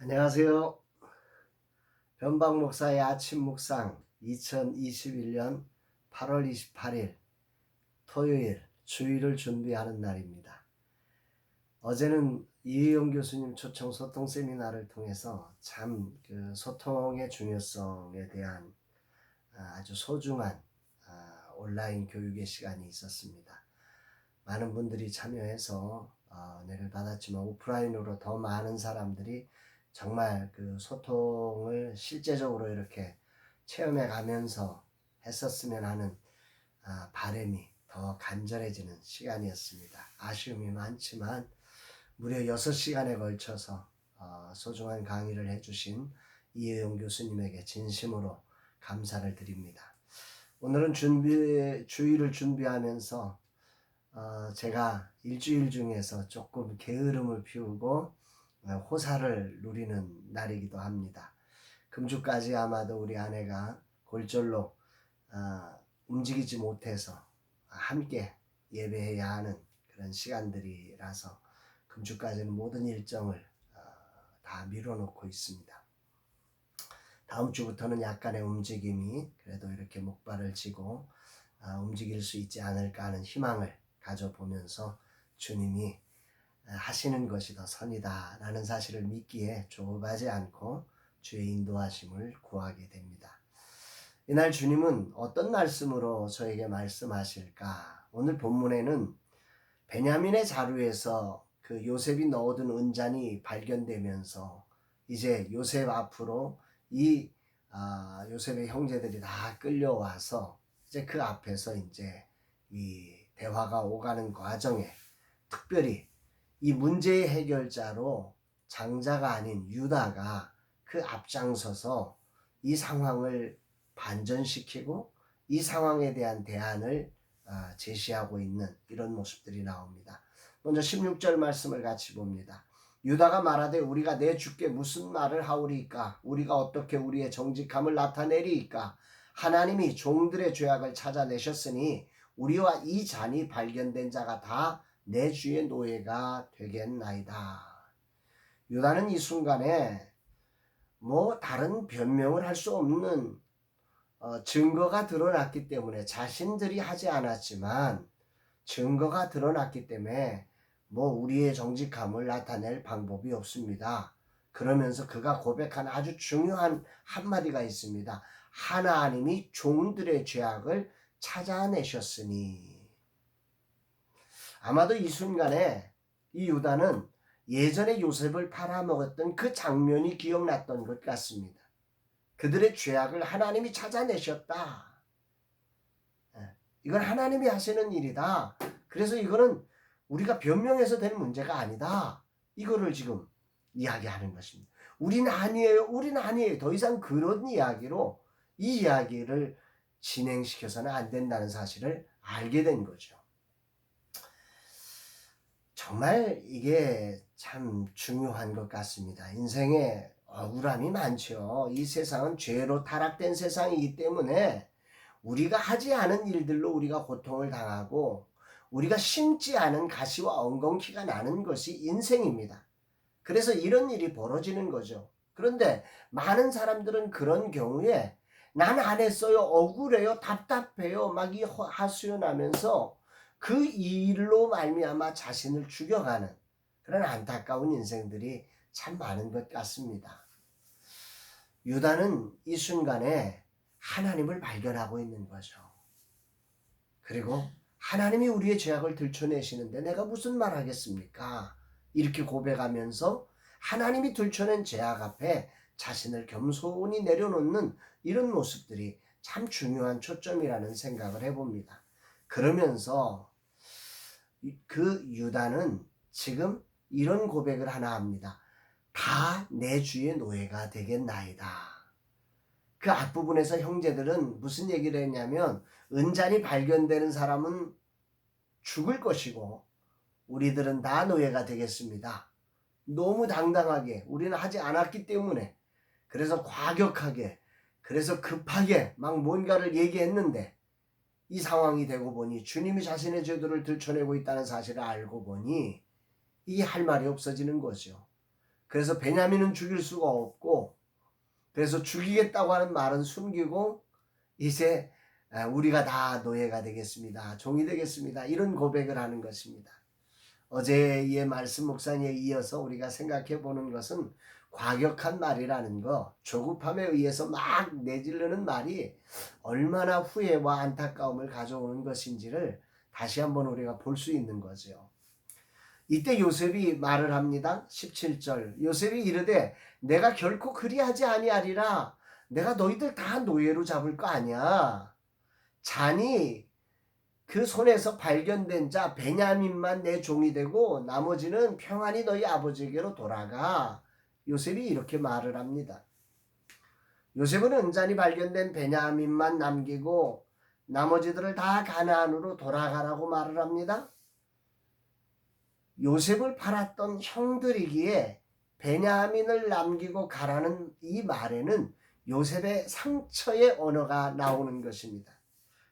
안녕하세요. 변방 목사의 아침 묵상 2021년 8월 28일 토요일 주일을 준비하는 날입니다. 어제는 이혜영 교수님 초청 소통 세미나를 통해서 참 그 소통의 중요성에 대한 아주 소중한 온라인 교육의 시간이 있었습니다. 많은 분들이 참여해서 은혜를 받았지만 오프라인으로 더 많은 사람들이 정말 그 소통을 실제적으로 이렇게 체험해 가면서 했었으면 하는 바람이 더 간절해지는 시간이었습니다. 아쉬움이 많지만 무려 6시간에 걸쳐서 소중한 강의를 해주신 이혜영 교수님에게 진심으로 감사를 드립니다. 오늘은 주일을 준비하면서 제가 일주일 중에서 조금 게으름을 피우고 호사를 누리는 날이기도 합니다. 금주까지 아마도 우리 아내가 골절로 움직이지 못해서 함께 예배해야 하는 그런 시간들이라서 금주까지는 모든 일정을 다 미뤄놓고 있습니다. 다음 주부터는 약간의 움직임이 그래도 이렇게 목발을 쥐고 움직일 수 있지 않을까 하는 희망을 가져보면서 주님이 하시는 것이 더 선이다 라는 사실을 믿기에 조급하지 않고 주의 인도하심을 구하게 됩니다. 이날 주님은 어떤 말씀으로 저에게 말씀하실까? 오늘 본문에는 베냐민의 자루에서 그 요셉이 넣어둔 은잔이 발견되면서 이제 요셉 앞으로 이 요셉의 형제들이 다 끌려와서 이제 그 앞에서 이제 이 대화가 오가는 과정에 특별히 이 문제의 해결자로 장자가 아닌 유다가 그 앞장서서 이 상황을 반전시키고 이 상황에 대한 대안을 제시하고 있는 이런 모습들이 나옵니다. 먼저 16절 말씀을 같이 봅니다. 유다가 말하되 우리가 내 주께 무슨 말을 하오리이까? 우리가 어떻게 우리의 정직함을 나타내리이까? 하나님이 종들의 죄악을 찾아내셨으니 우리와 이 잔이 발견된 자가 다 내 주의 노예가 되겠나이다. 유다는 이 순간에 다른 변명을 할 수 없는 증거가 드러났기 때문에 자신들이 하지 않았지만 증거가 드러났기 때문에 우리의 정직함을 나타낼 방법이 없습니다. 그러면서 그가 고백한 아주 중요한 한마디가 있습니다. 하나님이 종들의 죄악을 찾아내셨으니. 아마도 이 순간에 이 유다는 예전에 요셉을 팔아먹었던 그 장면이 기억났던 것 같습니다. 그들의 죄악을 하나님이 찾아내셨다. 이건 하나님이 하시는 일이다. 그래서 이거는 우리가 변명해서 될 문제가 아니다. 이거를 지금 이야기하는 것입니다. 우리는 아니에요. 우리는 아니에요. 더 이상 그런 이야기로 이 이야기를 진행시켜서는 안 된다는 사실을 알게 된 거죠. 정말 이게 참 중요한 것 같습니다. 인생에 억울함이 많죠. 이 세상은 죄로 타락된 세상이기 때문에 우리가 하지 않은 일들로 우리가 고통을 당하고 우리가 심지 않은 가시와 엉겅퀴가 나는 것이 인생입니다. 그래서 이런 일이 벌어지는 거죠. 그런데 많은 사람들은 그런 경우에 난 안 했어요. 억울해요. 답답해요. 막 이 하소연하면서 그 일로 말미암아 자신을 죽여가는 그런 안타까운 인생들이 참 많은 것 같습니다. 유다는 이 순간에 하나님을 발견하고 있는 거죠. 그리고 하나님이 우리의 죄악을 들춰내시는데 내가 무슨 말 하겠습니까? 이렇게 고백하면서 하나님이 들춰낸 죄악 앞에 자신을 겸손히 내려놓는 이런 모습들이 참 중요한 초점이라는 생각을 해봅니다. 그러면서 그 유다는 지금 이런 고백을 하나 합니다. 다 내 주의 노예가 되겠나이다. 그 앞부분에서 형제들은 무슨 얘기를 했냐면 은잔이 발견되는 사람은 죽을 것이고 우리들은 다 노예가 되겠습니다. 너무 당당하게 우리는 하지 않았기 때문에 그래서 과격하게 그래서 급하게 막 뭔가를 얘기했는데 이 상황이 되고 보니 주님이 자신의 죄들을 들춰내고 있다는 사실을 알고 보니 이게 할 말이 없어지는 거죠. 그래서 베냐민은 죽일 수가 없고, 그래서 죽이겠다고 하는 말은 숨기고 이제 우리가 다 노예가 되겠습니다. 종이 되겠습니다. 이런 고백을 하는 것입니다. 어제의 말씀 묵상에 이어서 우리가 생각해 보는 것은 과격한 말이라는 거, 조급함에 의해서 막 내지르는 말이 얼마나 후회와 안타까움을 가져오는 것인지를 다시 한번 우리가 볼 수 있는 거죠. 이때 요셉이 말을 합니다. 17절. 요셉이 이르되 내가 결코 그리하지 아니하리라. 내가 너희들 다 노예로 잡을 거 아니야. 잔이 그 손에서 발견된 자 베냐민만 내 종이 되고 나머지는 평안히 너희 아버지에게로 돌아가. 요셉이 이렇게 말을 합니다. 요셉은 은잔이 발견된 베냐민만 남기고 나머지들을 다 가나안으로 돌아가라고 말을 합니다. 요셉을 팔았던 형들이기에 베냐민을 남기고 가라는 이 말에는 요셉의 상처의 언어가 나오는 것입니다.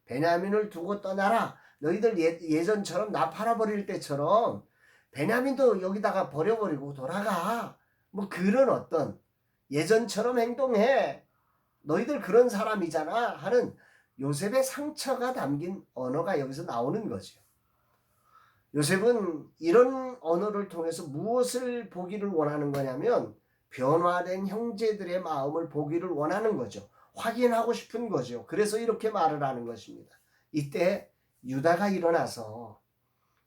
베냐민을 두고 떠나라. 너희들 예전처럼 나 팔아버릴 때처럼 베냐민도 여기다가 버려버리고 돌아가. 뭐 그런 어떤 예전처럼 행동해. 너희들 그런 사람이잖아 하는 요셉의 상처가 담긴 언어가 여기서 나오는 거죠. 요셉은 이런 언어를 통해서 무엇을 보기를 원하는 거냐면 변화된 형제들의 마음을 보기를 원하는 거죠. 확인하고 싶은 거죠. 그래서 이렇게 말을 하는 것입니다. 이때 유다가 일어나서,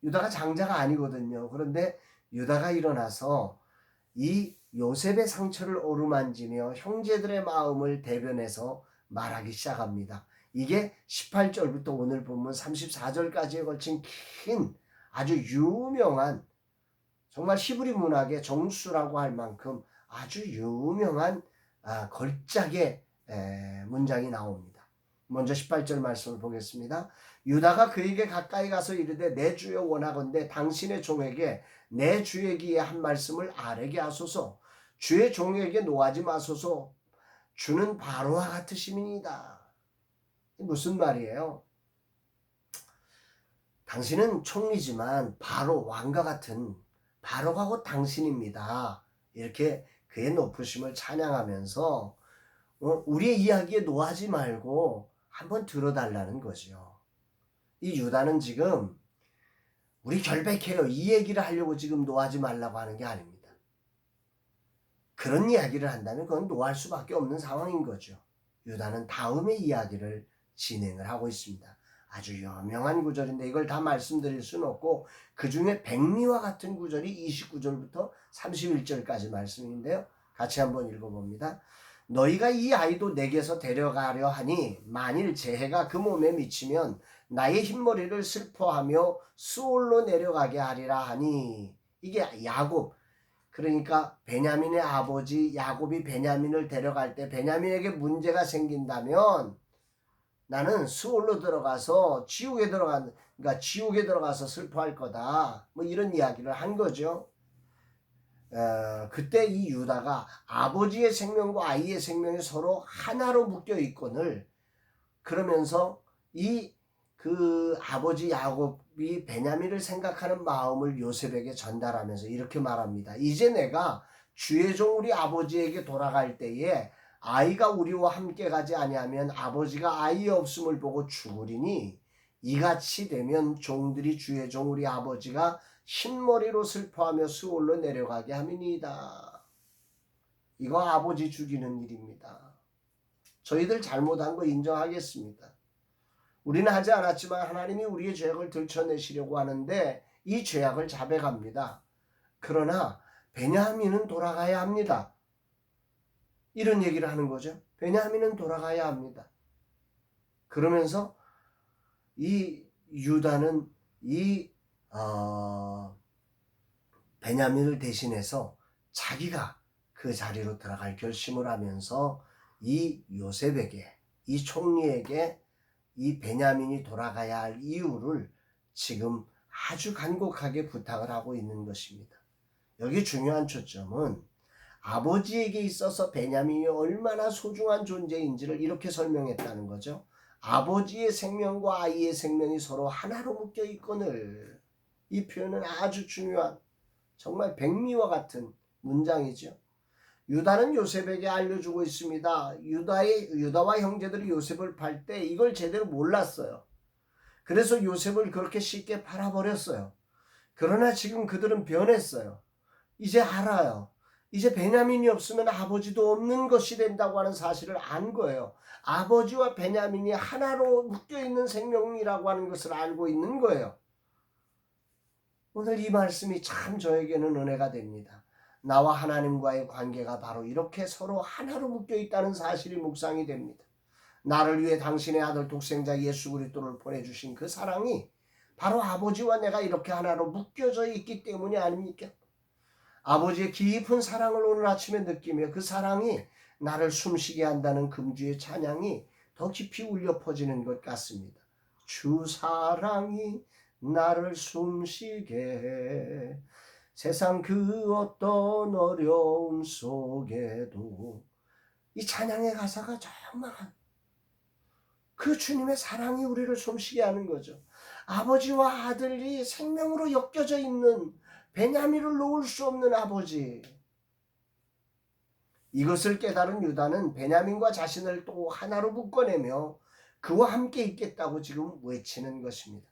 유다가 장자가 아니거든요. 그런데 유다가 일어나서 이 요셉의 상처를 어루만지며 형제들의 마음을 대변해서 말하기 시작합니다. 이게 18절부터 오늘 본문 34절까지에 걸친 긴 아주 유명한, 정말 히브리 문학의 정수라고 할 만큼 아주 유명한 걸작의 문장이 나옵니다. 먼저 18절 말씀을 보겠습니다. 유다가 그에게 가까이 가서 이르되 내 주여 원하건대 당신의 종에게 내 주에게 한 말씀을 아뢰게 하소서. 주의 종에게 노하지 마소서. 주는 바로와 같으심이니이다. 무슨 말이에요? 당신은 총리지만 바로 왕과 같은 바로가 곧 당신입니다. 이렇게 그의 높으심을 찬양하면서 우리의 이야기에 노하지 말고 한번 들어달라는 거죠. 이 유다는 지금 우리 결백해요. 이 얘기를 하려고 지금 노하지 말라고 하는 게 아닙니다. 그런 이야기를 한다면 그건 노할 수밖에 없는 상황인 거죠. 유다는 다음의 이야기를 진행을 하고 있습니다. 아주 유명한 구절인데 이걸 다 말씀드릴 수는 없고 그 중에 백미와 같은 구절이 29절부터 31절까지 말씀인데요. 같이 한번 읽어봅니다. 너희가 이 아이도 내게서 데려가려 하니 만일 재해가 그 몸에 미치면 나의 흰머리를 슬퍼하며 수올로 내려가게 하리라 하니, 이게 야곱, 그러니까 베냐민의 아버지 야곱이 베냐민을 데려갈 때 베냐민에게 문제가 생긴다면 나는 수올로 들어가서 그러니까 지옥에 들어가서 슬퍼할 거다. 뭐 이런 이야기를 한 거죠. 그때 이 유다가 아버지의 생명과 아이의 생명이 서로 하나로 묶여 있거늘, 그러면서 그 아버지 야곱이 베냐민을 생각하는 마음을 요셉에게 전달하면서 이렇게 말합니다. 이제 내가 주의 종 우리 아버지에게 돌아갈 때에 아이가 우리와 함께 가지 아니하면 아버지가 아이 없음을 보고 죽으리니 이같이 되면 종들이 주의 종 우리 아버지가 흰머리로 슬퍼하며 수올로 내려가게 함이니이다. 이거 아버지 죽이는 일입니다. 저희들 잘못한 거 인정하겠습니다. 우리는 하지 않았지만 하나님이 우리의 죄악을 들춰내시려고 하는데 이 죄악을 자백합니다. 그러나 베냐민은 돌아가야 합니다. 이런 얘기를 하는 거죠. 베냐민은 돌아가야 합니다. 그러면서 이 유다는 베냐민을 대신해서 자기가 그 자리로 들어갈 결심을 하면서 이 요셉에게, 이 총리에게 이 베냐민이 돌아가야 할 이유를 지금 아주 간곡하게 부탁을 하고 있는 것입니다. 여기 중요한 초점은 아버지에게 있어서 베냐민이 얼마나 소중한 존재인지를 이렇게 설명했다는 거죠. 아버지의 생명과 아이의 생명이 서로 하나로 묶여 있거늘. 이 표현은 아주 중요한, 정말 백미와 같은 문장이죠. 유다는 요셉에게 알려주고 있습니다. 유다와 형제들이 요셉을 팔 때 이걸 제대로 몰랐어요. 그래서 요셉을 그렇게 쉽게 팔아버렸어요. 그러나 지금 그들은 변했어요. 이제 알아요. 이제 베냐민이 없으면 아버지도 없는 것이 된다고 하는 사실을 안 거예요. 아버지와 베냐민이 하나로 묶여있는 생명이라고 하는 것을 알고 있는 거예요. 오늘 이 말씀이 참 저에게는 은혜가 됩니다. 나와 하나님과의 관계가 바로 이렇게 서로 하나로 묶여있다는 사실이 묵상이 됩니다. 나를 위해 당신의 아들 독생자 예수 그리스도를 보내주신 그 사랑이 바로 아버지와 내가 이렇게 하나로 묶여져 있기 때문이 아닙니까? 아버지의 깊은 사랑을 오늘 아침에 느끼며 그 사랑이 나를 숨쉬게 한다는 금주의 찬양이 더 깊이 울려 퍼지는 것 같습니다. 주 사랑이 나를 숨쉬게 해 세상 그 어떤 어려움 속에도 이 찬양의 가사가 정말 그 주님의 사랑이 우리를 숨쉬게 하는 거죠. 아버지와 아들이 생명으로 엮여져 있는 베냐민을 놓을 수 없는 아버지. 이것을 깨달은 유다는 베냐민과 자신을 또 하나로 묶어내며 그와 함께 있겠다고 지금 외치는 것입니다.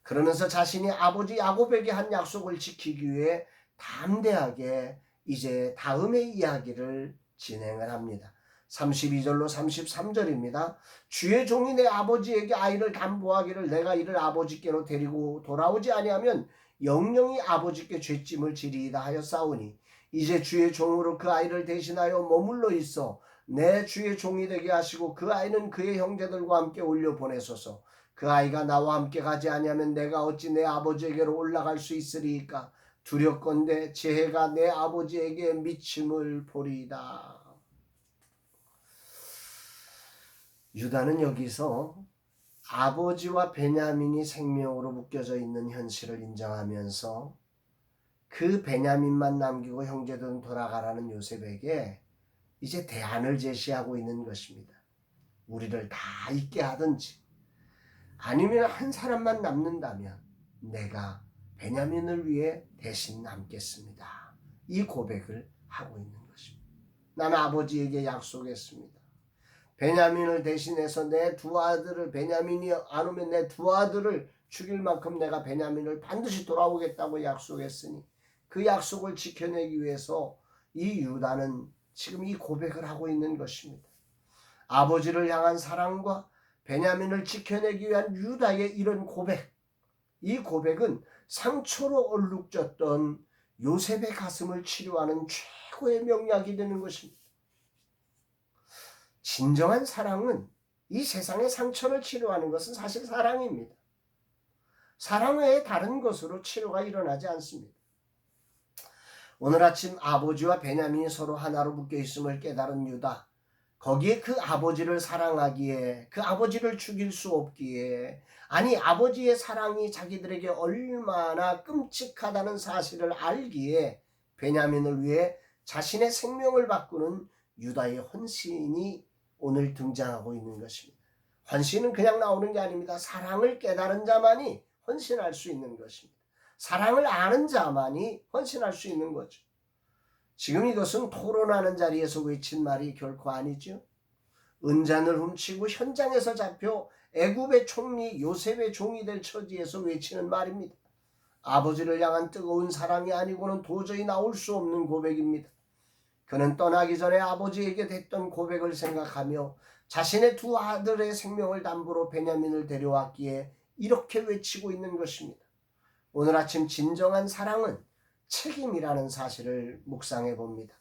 그러면서 자신이 아버지 야곱에게 한 약속을 지키기 위해 담대하게 이제 다음의 이야기를 진행을 합니다. 32절로 33절입니다. 주의 종이 내 아버지에게 아이를 담보하기를 내가 이를 아버지께로 데리고 돌아오지 아니하면 영영이 아버지께 죄짐을 지리이다 하였사오니 이제 주의 종으로 그 아이를 대신하여 머물러 있어 내 주의 종이 되게 하시고 그 아이는 그의 형제들과 함께 올려 보내소서. 그 아이가 나와 함께 가지 아니하면 내가 어찌 내 아버지에게로 올라갈 수 있으리이까. 두렵건대 제 해가 내 아버지에게 미침을 보리이다. 유다는 여기서 아버지와 베냐민이 생명으로 묶여져 있는 현실을 인정하면서 그 베냐민만 남기고 형제들은 돌아가라는 요셉에게 이제 대안을 제시하고 있는 것입니다. 우리를 다 있게 하든지 아니면 한 사람만 남는다면 내가 베냐민을 위해 대신 남겠습니다. 이 고백을 하고 있는 것입니다. 나는 아버지에게 약속했습니다. 베냐민을 대신해서 내 두 아들을 베냐민이 안 오면 내 두 아들을 죽일 만큼 내가 베냐민을 반드시 돌아오겠다고 약속했으니 그 약속을 지켜내기 위해서 이 유다는 지금 이 고백을 하고 있는 것입니다. 아버지를 향한 사랑과 베냐민을 지켜내기 위한 유다의 이런 고백, 이 고백은 상처로 얼룩졌던 요셉의 가슴을 치료하는 최고의 명약이 되는 것입니다. 진정한 사랑은 이 세상의 상처를 치료하는 것은 사실 사랑입니다. 사랑 외에 다른 것으로 치료가 일어나지 않습니다. 오늘 아침 아버지와 베냐민이 서로 하나로 묶여 있음을 깨달은 유다, 거기에 그 아버지를 사랑하기에, 그 아버지를 죽일 수 없기에, 아니 아버지의 사랑이 자기들에게 얼마나 끔찍하다는 사실을 알기에 베냐민을 위해 자신의 생명을 바꾸는 유다의 헌신이 오늘 등장하고 있는 것입니다. 헌신은 그냥 나오는 게 아닙니다. 사랑을 깨달은 자만이 헌신할 수 있는 것입니다. 사랑을 아는 자만이 헌신할 수 있는 거죠. 지금 이것은 토론하는 자리에서 외친 말이 결코 아니죠. 은잔을 훔치고 현장에서 잡혀 애굽의 총리 요셉의 종이 될 처지에서 외치는 말입니다. 아버지를 향한 뜨거운 사랑이 아니고는 도저히 나올 수 없는 고백입니다. 그는 떠나기 전에 아버지에게 했던 고백을 생각하며 자신의 두 아들의 생명을 담보로 베냐민을 데려왔기에 이렇게 외치고 있는 것입니다. 오늘 아침 진정한 사랑은 책임이라는 사실을 묵상해 봅니다.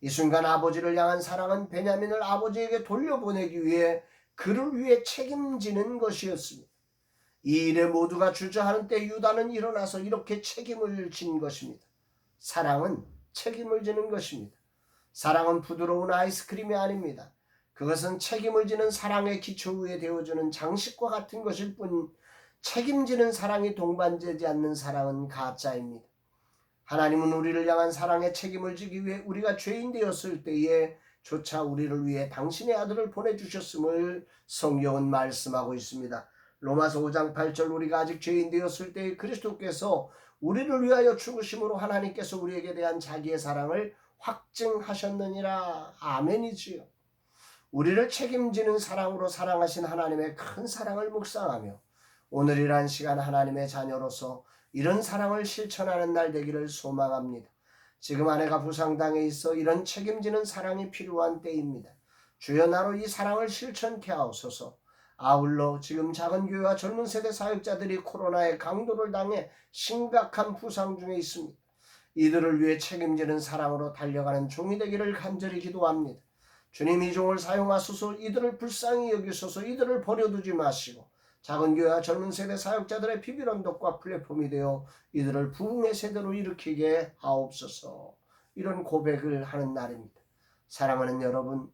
이 순간 아버지를 향한 사랑은 베냐민을 아버지에게 돌려보내기 위해 그를 위해 책임지는 것이었습니다. 이 일에 모두가 주저하는 때 유다는 일어나서 이렇게 책임을 진 것입니다. 사랑은 책임을 지는 것입니다. 사랑은 부드러운 아이스크림이 아닙니다. 그것은 책임을 지는 사랑의 기초 위에 되어주는 장식과 같은 것일 뿐 책임지는 사랑이 동반되지 않는 사랑은 가짜입니다. 하나님은 우리를 향한 사랑의 책임을 지기 위해 우리가 죄인 되었을 때에 조차 우리를 위해 당신의 아들을 보내주셨음을 성경은 말씀하고 있습니다. 로마서 5장 8절 우리가 아직 죄인 되었을 때에 그리스도께서 우리를 위하여 죽으심으로 하나님께서 우리에게 대한 자기의 사랑을 확증하셨느니라. 아멘이지요. 우리를 책임지는 사랑으로 사랑하신 하나님의 큰 사랑을 묵상하며 오늘이란 시간 하나님의 자녀로서 이런 사랑을 실천하는 날 되기를 소망합니다. 지금 아내가 부상당해 있어 이런 책임지는 사랑이 필요한 때입니다. 주여 나로 이 사랑을 실천케 하옵소서. 아울러 지금 작은 교회와 젊은 세대 사역자들이 코로나의 강도를 당해 심각한 부상 중에 있습니다. 이들을 위해 책임지는 사랑으로 달려가는 종이 되기를 간절히 기도합니다. 주님 이 종을 사용하소서. 이들을 불쌍히 여기소서. 이들을 버려두지 마시고 작은 교회와 젊은 세대 사역자들의 비빌 언덕과 플랫폼이 되어 이들을 부흥의 세대로 일으키게 하옵소서. 이런 고백을 하는 날입니다. 사랑하는 여러분,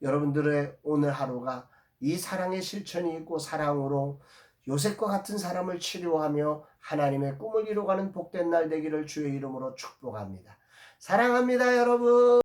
여러분들의 오늘 하루가 이 사랑의 실천이 있고 사랑으로 요셉과 같은 사람을 치료하며 하나님의 꿈을 이루어가는 복된 날 되기를 주의 이름으로 축복합니다. 사랑합니다, 여러분.